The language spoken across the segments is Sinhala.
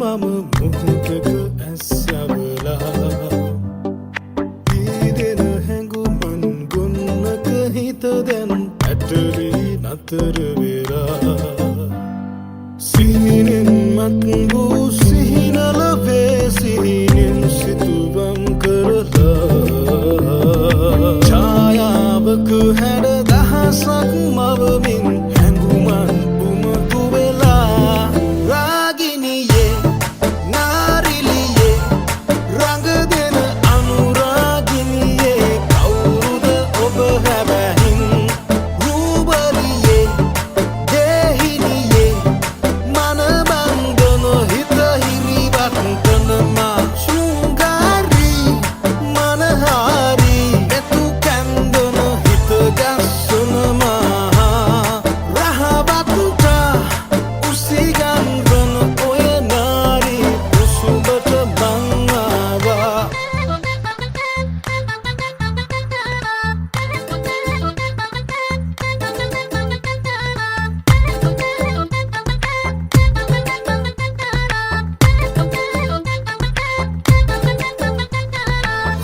මම මුහුදක ඇස්සවලා දීදෙන හැඟුමන් ගොන්නක හිත දැන් ඇටලි නතර වෙලා සිහිනෙන් මත් වූ සිහිනල වේ සිහිනෙන් සිතුවම් කරලා ඡායාවක හැඩ දහසක් මවමින් හැඟුමන් උමතු වෙලා රාගිනියේ නාරිලියේ රඟ දෙන අනුරාගිනියේ කවුරුද ඔබ හැබැහින් රූබලියේ දේහිනියේ මන බංගන හිත හිරිවත් කනමා ශෘංගාරී මනහාරී එතු කැන්දන හිත ගස්සනමා රහවතුට උසිගන්වන ඔය නාරී උසුබට බංආවා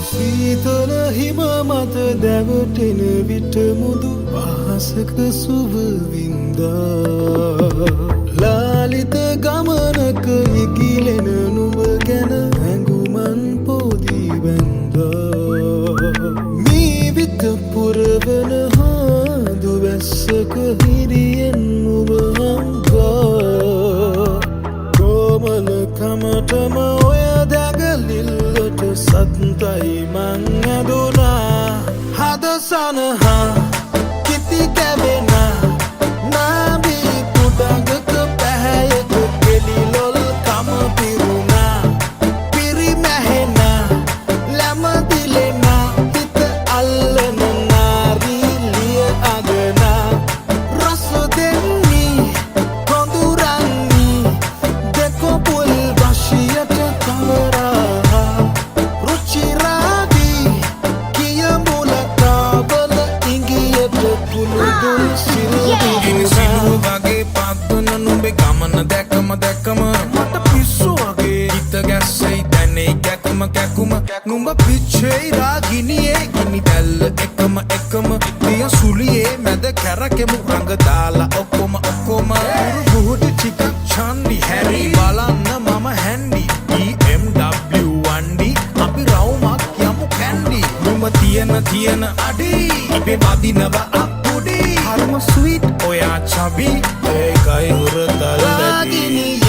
සීතල හිම මත දැවටෙන විට මුදු පහසක සුව වින්දා ලාලිත ගමනක ඉගිලෙන නුඹ ගැන හැඟුමන් පොදී බැන්දා මේ විත පුරවන හාදු වැස්සක හිරියෙන් නුඹ හංගා කොමල කමටම ඔය දැගලිල්ලට සත්තයි මං ඇදුනා හද සනහා කිති කැවෙනා නාබී කුඩඟක පැහැයක කෙලිලොල් කම පිරුණා පිරිමැහෙනා ලැමදිලෙනා හිත අල්ලන නාරීලිය අගනා රස දෙන්නී කොඳුරන්නී දෙකොපුල් වශියට කවරා රුචිරාදී කිය මුලකාවල ඉංගියට පුළුදුල් ඉනි සිනුව වගේ පත්වන නුඹේ ගමන දැකම මට පිස්සු වගේ හිත ගැස්සෙයි දැනෙයි කැකුම නුඹ පිච්චෙයි රාගිනියේ ගිනි දැල්ල එකම දිය සුලියේ මැද කැරකෙමු රඟ දාලා ඔක්කොම පුරුට ටිකක් චන්ඩි හැරි බලන්න මම හැන්ඩි BMW 1D අපි රවුමක් යමු කැන්ඩි නුඹ තියෙන අඩි ඉබේ වදිනව අප්පුඩි හරිම ස්වීට් ඔයා චබි ඒකයි හුරතල් දැඩි